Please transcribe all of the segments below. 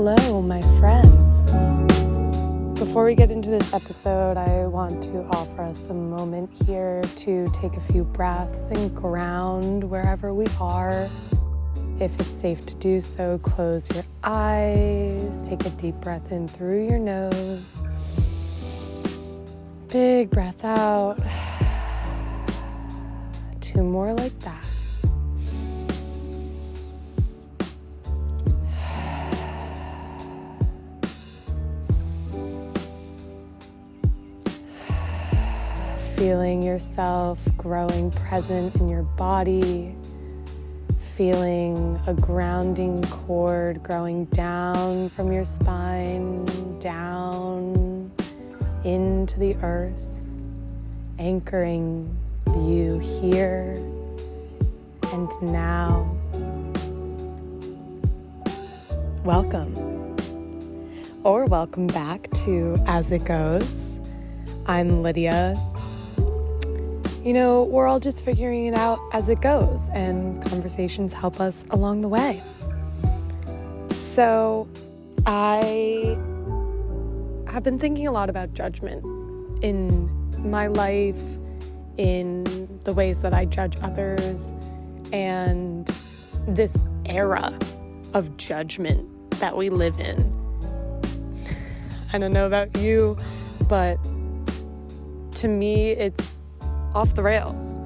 Hello, my friends. Before we get into this episode, I want to offer us a moment here to take a few breaths and ground wherever we are. If it's safe to do so, close your eyes, take a deep breath in through your nose. Big breath out. 2 more like that. Feeling yourself growing present in your body, feeling a grounding cord growing down from your spine, down into the earth, anchoring you here and now. Welcome, or welcome back to As It Goes. I'm Lydia. You know, we're all just figuring it out as it goes, and conversations help us along the way. So I have been thinking a lot about judgment in my life, in the ways that I judge others, and this era of judgment that we live in. I don't know about you, but to me, it's off the rails.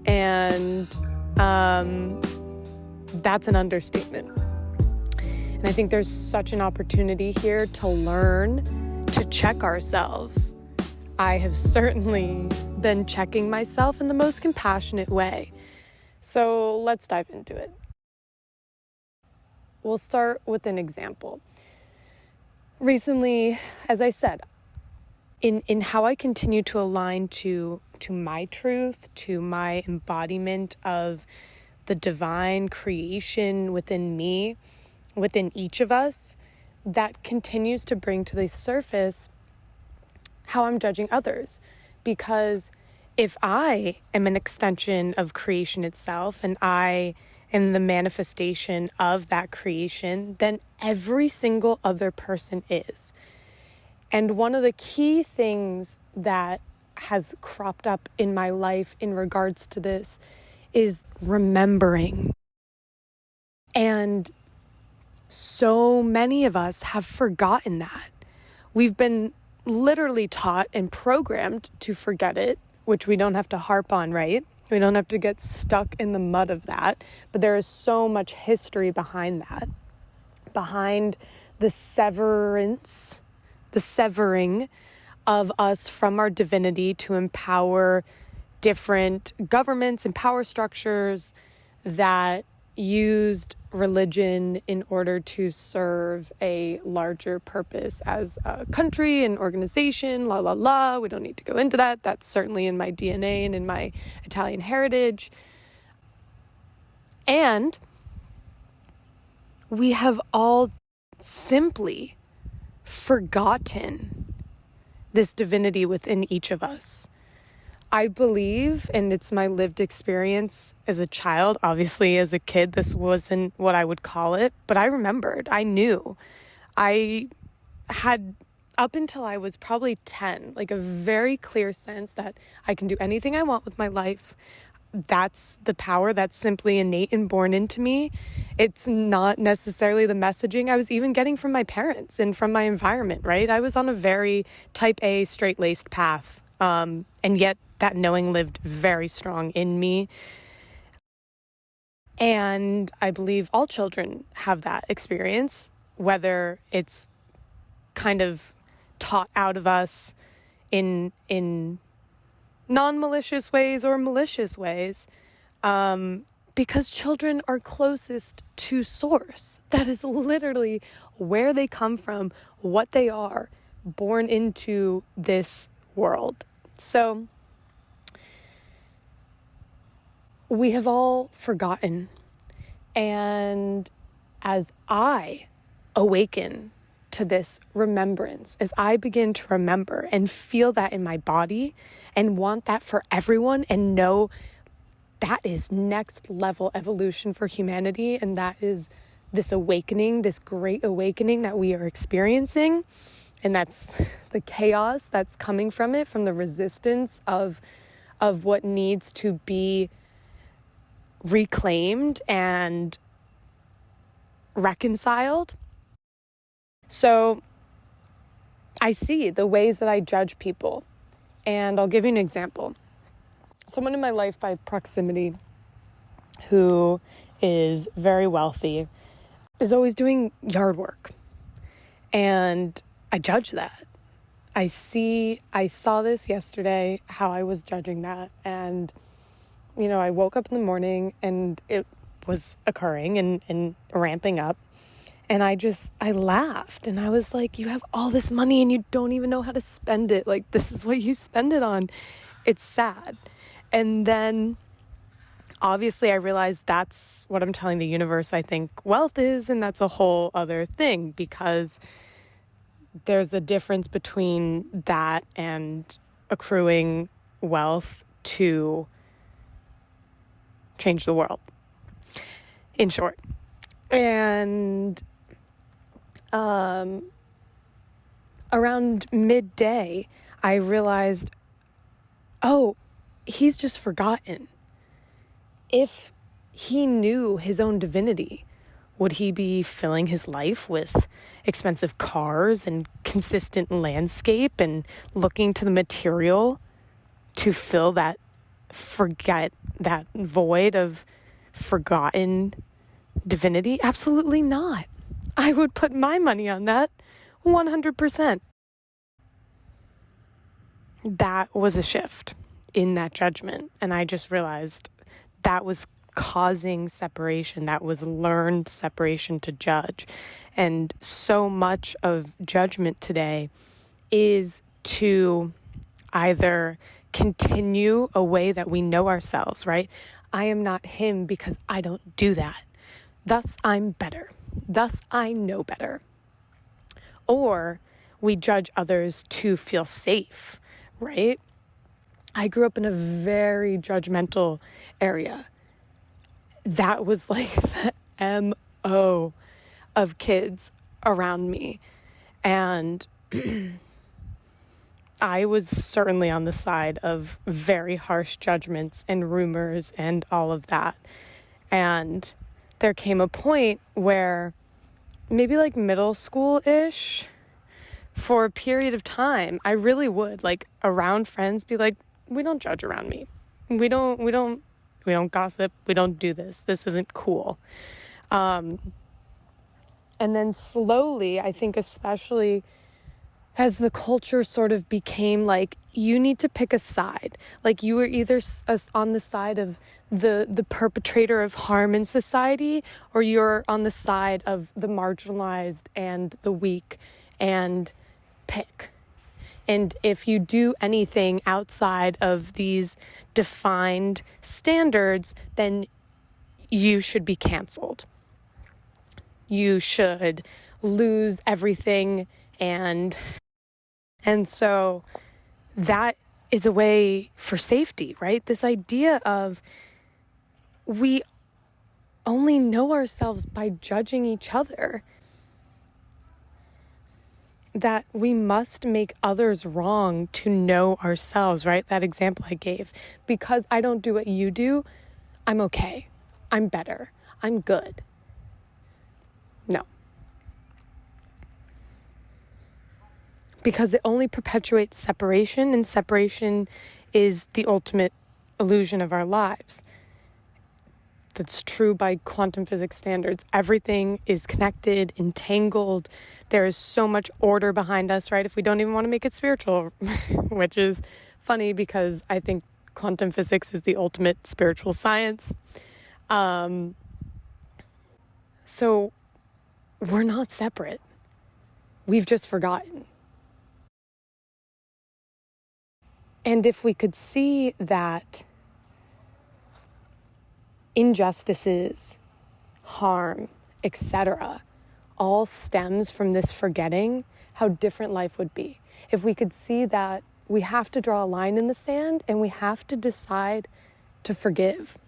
And that's an understatement. And I think there's such an opportunity here to learn to check ourselves. I have certainly been checking myself in the most compassionate way. So let's dive into it. We'll start with an example. Recently, as I said, in how I continue to align to my truth, to my embodiment of the divine creation within me, within each of us, that continues to bring to the surface how I'm judging others. Because if I am an extension of creation itself and I am the manifestation of that creation, then every single other person is. And one of the key things that has cropped up in my life in regards to this is remembering. And so many of us have forgotten that. We've been literally taught and programmed to forget it, which we don't have to harp on, right? We don't have to get stuck in the mud of that. But there is so much history behind that, behind the severing of us from our divinity to empower different governments and power structures that used religion in order to serve a larger purpose as a country and organization, We don't need to go into that. That's certainly in my DNA and in my Italian heritage. And we have all simply forgotten this divinity within each of us. I believe, and it's my lived experience as a child, obviously as a kid, this wasn't what I would call it, but I remembered, I knew. I had, up until I was probably 10, like a very clear sense that I can do anything I want with my life. That's the power that's simply innate and born into me. It's not necessarily the messaging I was even getting from my parents and from my environment, right? I was on a very type A, straight-laced path. And yet that knowing lived very strong in me. And I believe all children have that experience, whether it's kind of taught out of us in non-malicious ways or malicious ways, because children are closest to source. That is literally where they come from, what they are, born into this world. So we have all forgotten. And as I awaken to this remembrance, as I begin to remember and feel that in my body and want that for everyone and know that is next level evolution for humanity, and that is this awakening, this great awakening that we are experiencing. And that's the chaos that's coming from it, from the resistance of what needs to be reclaimed and reconciled. So I see the ways that I judge people. And I'll give you an example. Someone in my life by proximity who is very wealthy is always doing yard work. And I judge that. I saw this yesterday, how I was judging that. And, I woke up in the morning and it was occurring and ramping up. And I laughed and I was like, you have all this money and you don't even know how to spend it. Like, this is what you spend it on. It's sad. And then obviously I realized that's what I'm telling the universe I think wealth is. And that's a whole other thing, because there's a difference between that and accruing wealth to change the world, in short. And around midday, I realized, oh, he's just forgotten. If he knew his own divinity, would he be filling his life with expensive cars and consistent landscape and looking to the material to fill that void of forgotten divinity? Absolutely not. I would put my money on that 100%. That was a shift in that judgment. And I just realized that was causing separation. That was learned separation to judge. And so much of judgment today is to either continue a way that we know ourselves, right? I am not him because I don't do that. Thus, I'm better. Thus, I know better. Or we judge others to feel safe, right? I grew up in a very judgmental area. That was like the MO of kids around me. And I was certainly on the side of very harsh judgments and rumors and all of that. And there came a point where maybe like middle school-ish, for a period of time, I really would, like, around friends, be like, we don't judge around me. We don't gossip. We don't do this. This isn't cool. And then slowly, I think especially as the culture sort of became like, you need to pick a side. Like, you were either on the side of the perpetrator of harm in society, or you're on the side of the marginalized and the weak, and pick. And if you do anything outside of these defined standards, then you should be canceled. You should lose everything. And so that is a way for safety, right? This idea of we only know ourselves by judging each other. That we must make others wrong to know ourselves, right? That example I gave. Because I don't do what you do, I'm okay. I'm better. I'm good. No. Because it only perpetuates separation, and separation is the ultimate illusion of our lives. That's true by quantum physics standards. Everything is connected, entangled. There is so much order behind us, right? If we don't even want to make it spiritual, which is funny because I think quantum physics is the ultimate spiritual science. So we're not separate. We've just forgotten. And if we could see that injustices, harm, etc., all stems from this forgetting, how different life would be. If we could see that we have to draw a line in the sand and we have to decide to forgive.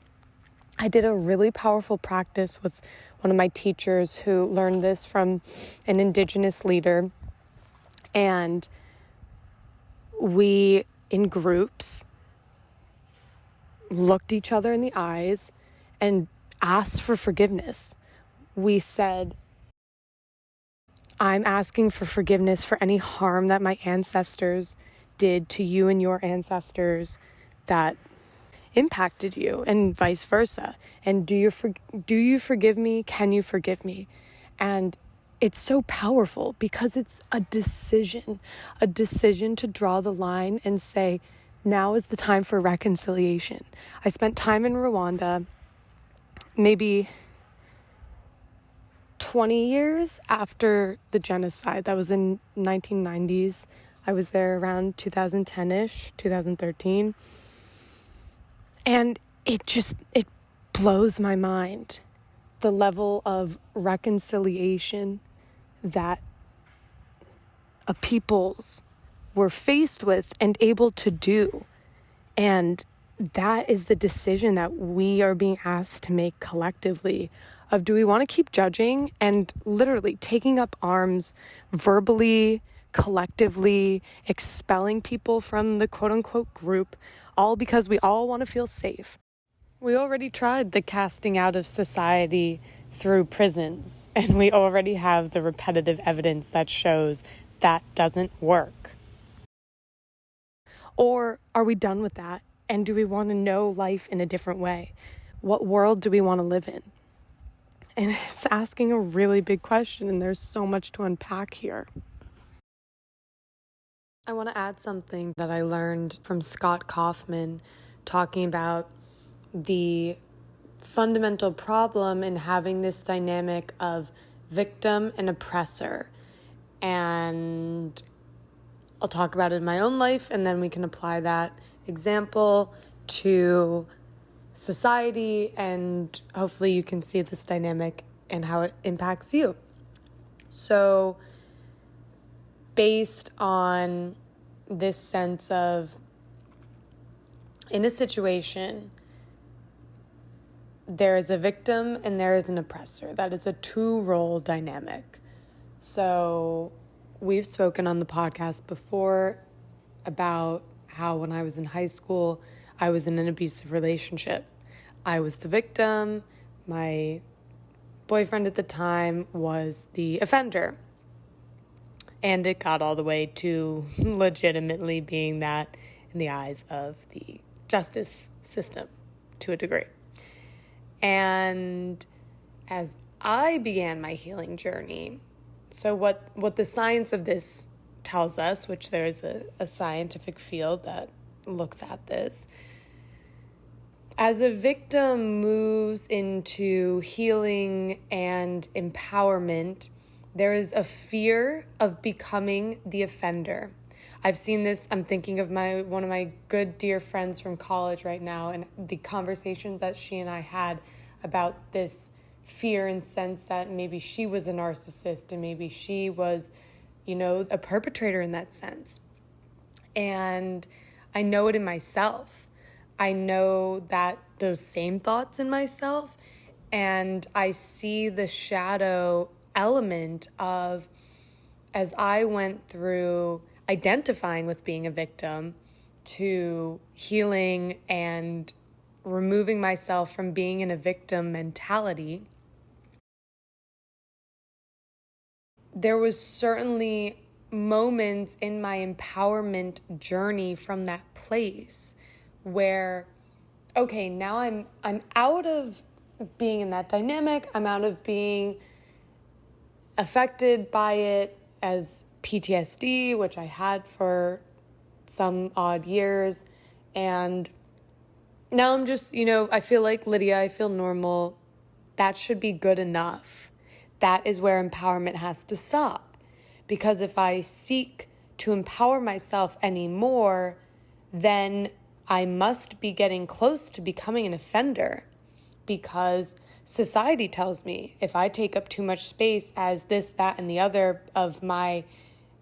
I did a really powerful practice with one of my teachers who learned this from an Indigenous leader. And we, in groups, looked each other in the eyes and asked for forgiveness. We said, I'm asking for forgiveness for any harm that my ancestors did to you and your ancestors that impacted you, and vice versa. And do you forgive me? Can you forgive me? And it's so powerful because it's a decision to draw the line and say, now is the time for reconciliation. I spent time in Rwanda, maybe 20 years after the genocide. That was in 1990s. I was there around 2010-ish, 2013. And it blows my mind, the level of reconciliation that a peoples were faced with and able to do. And that is the decision that we are being asked to make collectively of, do we want to keep judging and literally taking up arms verbally, collectively, expelling people from the quote unquote group, all because we all want to feel safe. We already tried the casting out of society through prisons, and we already have the repetitive evidence that shows that doesn't work. Or are we done with that? And do we want to know life in a different way? What world do we want to live in? And it's asking a really big question, and there's so much to unpack here. I want to add something that I learned from Scott Kaufman, talking about the fundamental problem in having this dynamic of victim and oppressor. And I'll talk about it in my own life, and then we can apply that example to society, and hopefully you can see this dynamic and how it impacts you. So based on this sense of, in a situation, there is a victim and there is an oppressor. That is a two-role dynamic. So we've spoken on the podcast before about how when I was in high school, I was in an abusive relationship. I was the victim. My boyfriend at the time was the offender. And it got all the way to legitimately being that in the eyes of the justice system to a degree. And as I began my healing journey, so what the science of this tells us, which there is a scientific field that looks at this, as a victim moves into healing and empowerment, there is a fear of becoming the offender. I've seen this. I'm thinking of one of my good dear friends from college right now, and the conversations that she and I had about this fear and sense that maybe she was a narcissist and maybe she was, a perpetrator in that sense. And I know it in myself. I know that those same thoughts in myself, and I see the shadow element of, as I went through identifying with being a victim to healing and removing myself from being in a victim mentality, there was certainly moments in my empowerment journey from that place where, okay, now I'm out of being in that dynamic. I'm out of being affected by it as PTSD, which I had for some odd years. And now I'm just, I feel like Lydia, I feel normal. That should be good enough. That is where empowerment has to stop. Because if I seek to empower myself anymore, then I must be getting close to becoming an offender, because society tells me if I take up too much space as this, that, and the other of my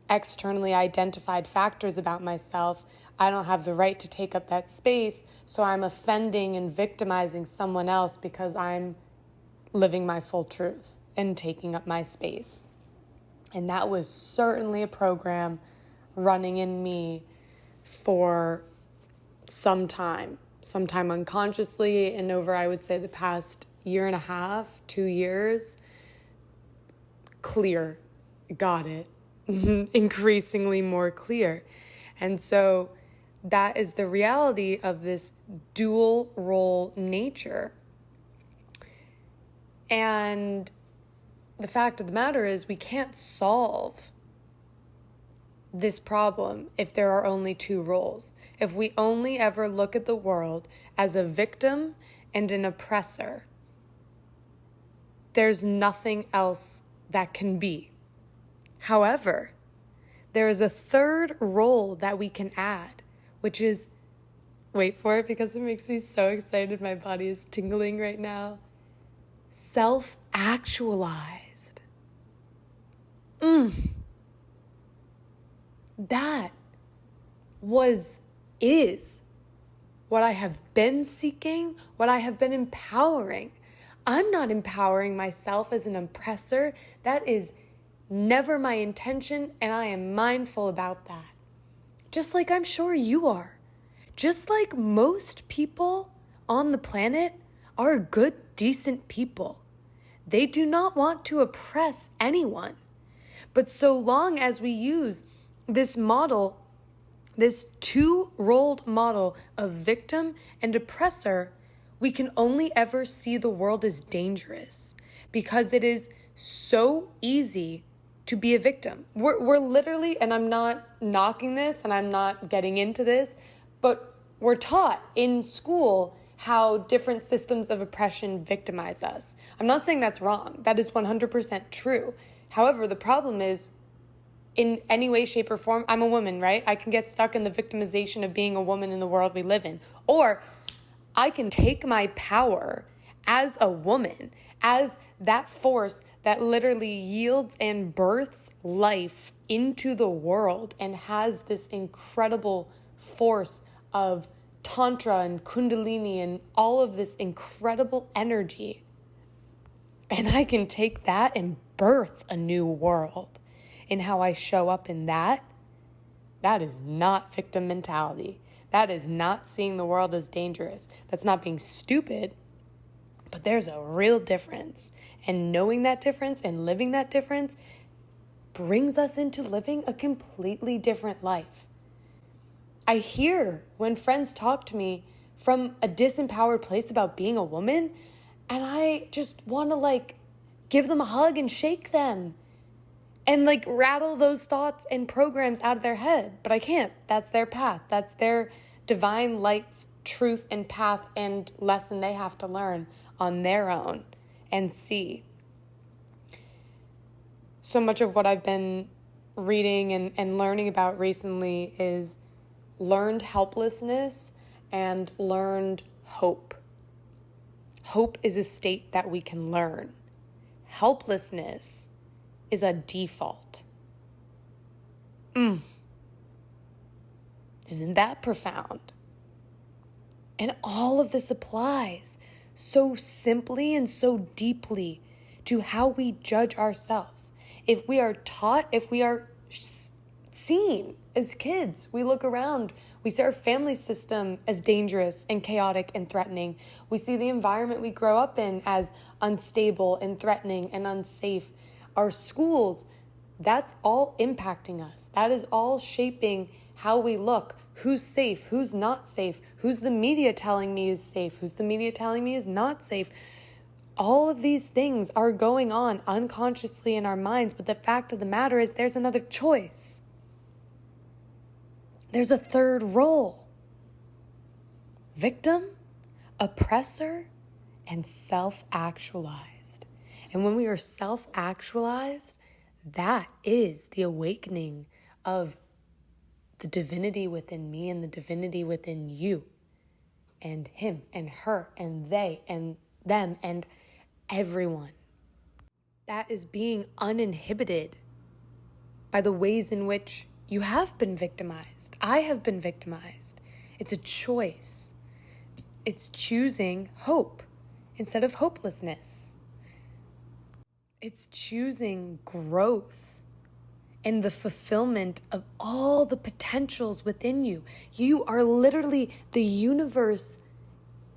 externally identified factors about myself, I don't have the right to take up that space, so I'm offending and victimizing someone else because I'm living my full truth and taking up my space. And that was certainly a program running in me for sometime unconsciously, and over, I would say, the past year and a half, 2 years, clear, got it, increasingly more clear. And so that is the reality of this dual role nature. And the fact of the matter is, we can't solve this problem if there are only two roles. If we only ever look at the world as a victim and an oppressor, there's nothing else that can be. However, there is a third role that we can add, which is, wait for it because it makes me so excited. My body is tingling right now. Self-actualized. That is what I have been seeking, what I have been empowering. I'm not empowering myself as an oppressor. That is never my intention, and I am mindful about that. Just like I'm sure you are. Just like most people on the planet are good, decent people. They do not want to oppress anyone. But so long as we use this model, this two-rolled model of victim and oppressor, we can only ever see the world as dangerous because it is so easy to be a victim. We're literally, and I'm not knocking this and I'm not getting into this, but we're taught in school how different systems of oppression victimize us. I'm not saying that's wrong. That is 100% true. However, the problem is, in any way, shape, or form, I'm a woman, right? I can get stuck in the victimization of being a woman in the world we live in. Or I can take my power as a woman, as that force that literally yields and births life into the world and has this incredible force of Tantra and Kundalini and all of this incredible energy. And I can take that and birth a new world. And how I show up in that is not victim mentality. That is not seeing the world as dangerous. That's not being stupid. But there's a real difference. And knowing that difference and living that difference brings us into living a completely different life. I hear when friends talk to me from a disempowered place about being a woman, and I just want to give them a hug and shake them and rattle those thoughts and programs out of their head. But I can't. That's their path. That's their divine light's truth and path and lesson they have to learn on their own and see. So much of what I've been reading and learning about recently is learned helplessness and learned hope. Hope is a state that we can learn. Helplessness is a default. Isn't that profound? And all of this applies so simply and so deeply to how we judge ourselves. If we are taught, if we are seen as kids, we look around, we see our family system as dangerous and chaotic and threatening. We see the environment we grow up in as unstable and threatening and unsafe. Our schools, that's all impacting us. That is all shaping how we look. Who's safe? Who's not safe? Who's the media telling me is safe? Who's the media telling me is not safe? All of these things are going on unconsciously in our minds, but the fact of the matter is there's another choice. There's a third role. Victim, oppressor, and self-actualized. And when we are self-actualized, that is the awakening of the divinity within me and the divinity within you and him and her and they and them and everyone. That is being uninhibited by the ways in which You have been victimized. I have been victimized. It's a choice. It's choosing hope instead of hopelessness. It's choosing growth and the fulfillment of all the potentials within you. You are literally the universe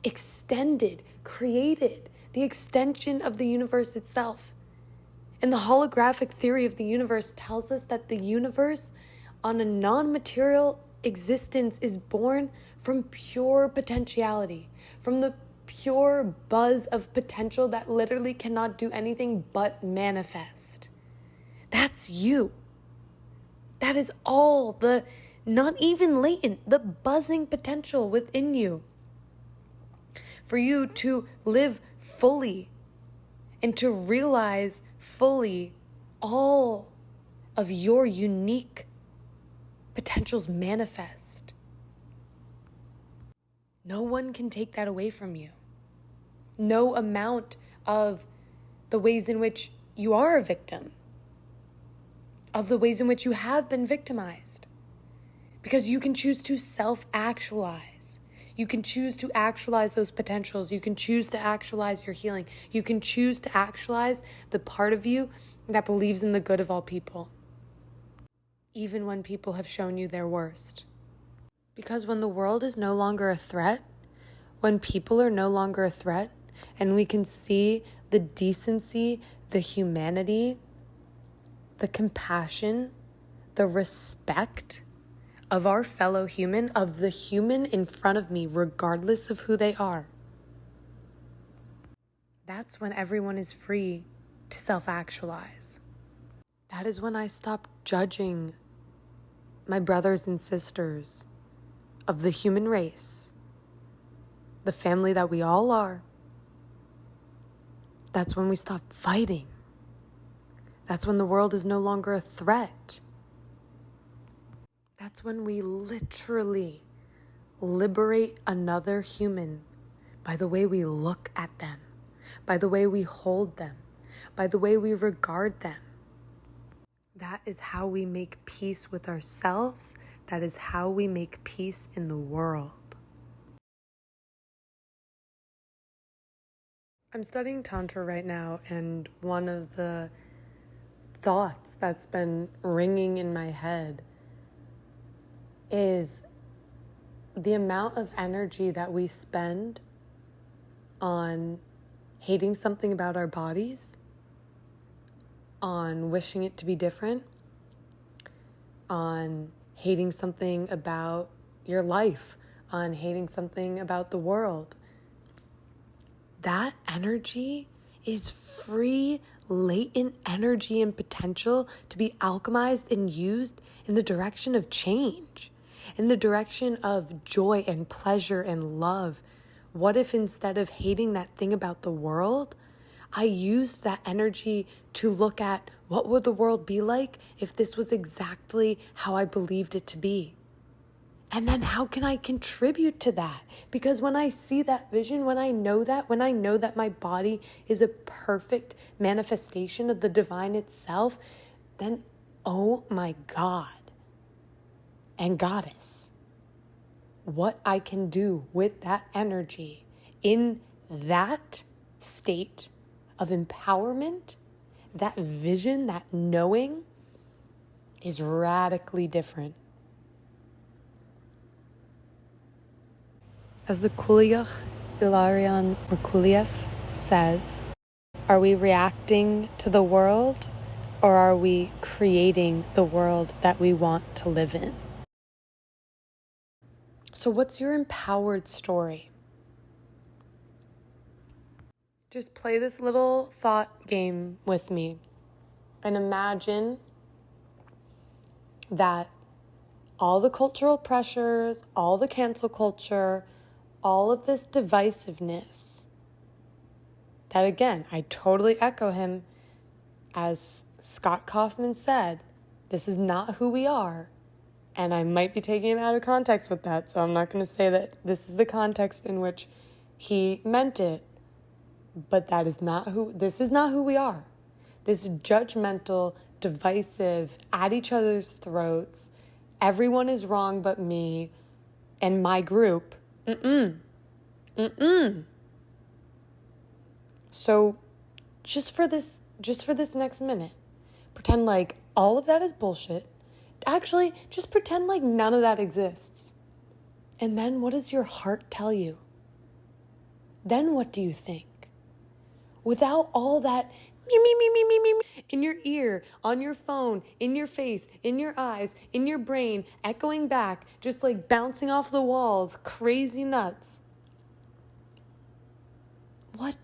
extended, created, the extension of the universe itself. And the holographic theory of the universe tells us that the universe on a non-material existence is born from pure potentiality, from the pure buzz of potential that literally cannot do anything but manifest. That's you. That is all the, not even latent, the buzzing potential within you. For you to live fully and to realize fully all of your unique potentials manifest. No one can take that away from you. No amount of the ways in which you are a victim, of the ways in which you have been victimized. Because you can choose to self-actualize. You can choose to actualize those potentials. You can choose to actualize your healing. You can choose to actualize the part of you that believes in the good of all people, even when people have shown you their worst. Because when the world is no longer a threat, when people are no longer a threat, and we can see the decency, the humanity, the compassion, the respect of our fellow human, of the human in front of me, regardless of who they are, that's when everyone is free to self-actualize. That is when I stop judging my brothers and sisters of the human race, the family that we all are. That's when we stop fighting. That's when the world is no longer a threat. That's when we literally liberate another human by the way we look at them, by the way we hold them, by the way we regard them. That is how we make peace with ourselves. That is how we make peace in the world. I'm studying Tantra right now, and one of the thoughts that's been ringing in my head is the amount of energy that we spend on hating something about our bodies, on wishing it to be different, on hating something about your life, on hating something about the world. That energy is free, latent energy and potential to be alchemized and used in the direction of change, in the direction of joy and pleasure and love. What if instead of hating that thing about the world, I used that energy to look at what would the world be like if this was exactly how I believed it to be? And then how can I contribute to that? Because when I see that vision, when I know that my body is a perfect manifestation of the divine itself, then, oh my God and Goddess, what I can do with that energy in that state of empowerment, that vision, that knowing is radically different. As the Coolidge Ilarion Merkuliev says, are we reacting to the world, or are we creating the world that we want to live in? So what's your empowered story? Just play this little thought game with me and imagine that all the cultural pressures, all the cancel culture, all of this divisiveness, that again, I totally echo him. As Scott Kaufman said, this is not who we are. And I might be taking it out of context with that, so I'm not going to say that this is the context in which he meant it. But this is not who we are. This judgmental, divisive, at each other's throats, everyone is wrong but me and my group. So just for this next minute, pretend like all of that is bullshit. Actually, just pretend like none of that exists. And then what does your heart tell you? Then what do you think? Without all that me in your ear, on your phone, in your face, in your eyes, in your brain, echoing back, just like bouncing off the walls, crazy nuts. What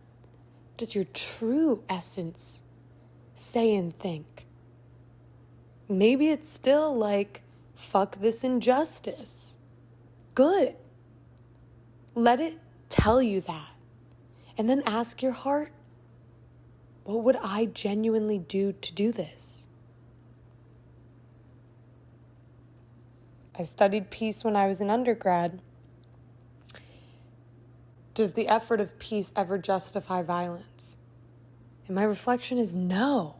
does your true essence say and think? Maybe it's still like, fuck this injustice. Good. Let it tell you that. And then ask your heart, what would I genuinely do to do this? I studied peace when I was an undergrad. Does the effort of peace ever justify violence? And my reflection is no.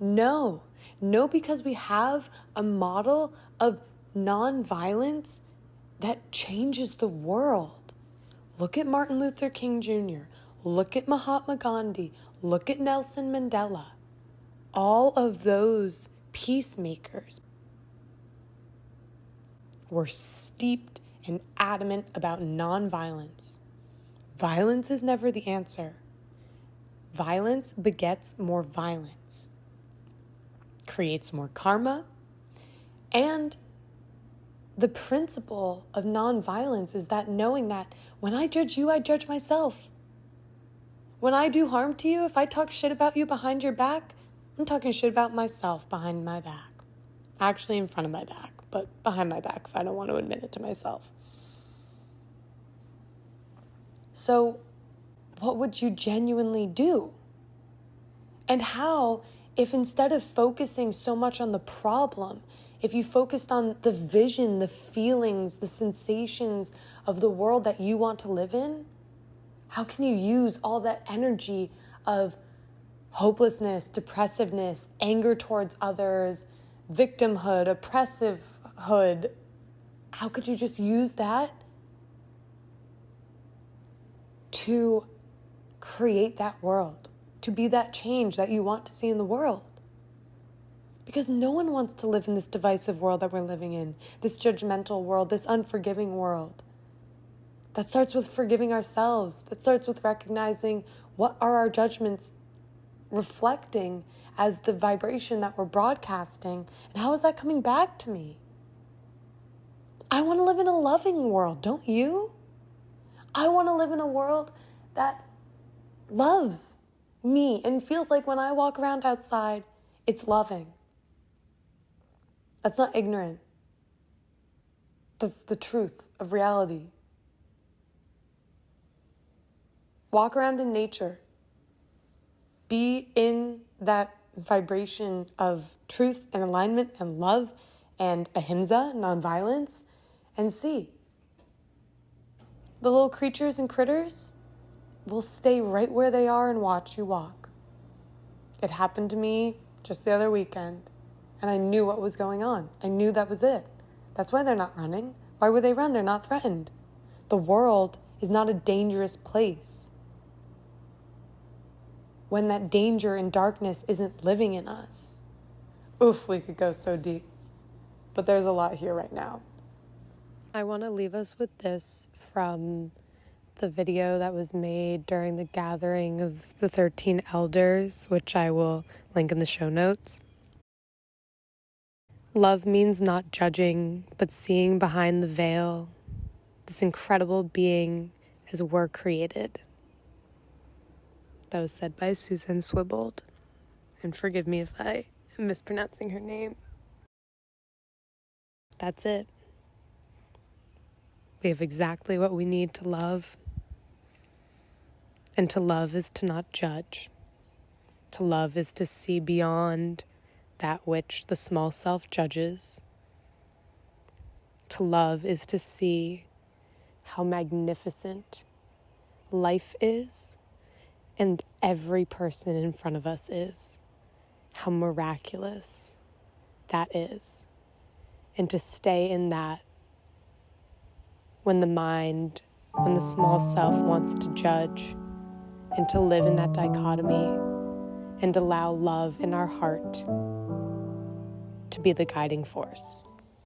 No, because we have a model of nonviolence that changes the world. Look at Martin Luther King Jr., look at Mahatma Gandhi, look at Nelson Mandela. All of those peacemakers were steeped and adamant about nonviolence. Violence is never the answer. Violence begets more violence, creates more karma, and the principle of nonviolence is that knowing that when I judge you, I judge myself. When I do harm to you, if I talk shit about you behind your back, I'm talking shit about myself behind my back. Actually in front of my back, but behind my back if I don't want to admit it to myself. So what would you genuinely do? And how, if instead of focusing so much on the problem, if you focused on the vision, the feelings, the sensations of the world that you want to live in, how can you use all that energy of hopelessness, depressiveness, anger towards others, victimhood, oppressivehood? How could you just use that to create that world, to be that change that you want to see in the world? Because no one wants to live in this divisive world that we're living in, this judgmental world, this unforgiving world. That starts with forgiving ourselves. That starts with recognizing what are our judgments reflecting as the vibration that we're broadcasting, and how is that coming back to me? I want to live in a loving world, don't you? I want to live in a world that loves me and feels like when I walk around outside, it's loving. That's not ignorant. That's the truth of reality. Walk around in nature. Be in that vibration of truth and alignment and love and ahimsa, nonviolence, and see. The little creatures and critters will stay right where they are and watch you walk. It happened to me just the other weekend, and I knew what was going on. I knew that was it. That's why they're not running. Why would they run? They're not threatened. The world is not a dangerous place when that danger and darkness isn't living in us. Oof, we could go so deep. But there's a lot here right now. I want to leave us with this from the video that was made during the gathering of the 13 elders, which I will link in the show notes. Love means not judging, but seeing behind the veil, this incredible being as we're created. That was said by Susan Swibold, and forgive me if I am mispronouncing her name. That's it. We have exactly what we need to love. And to love is to not judge. To love is to see beyond that which the small self judges. To love is to see how magnificent life is and every person in front of us is. How miraculous that is. and to stay in that when the small self wants to judge, and to live in that dichotomy and allow love in our heart to be the guiding force.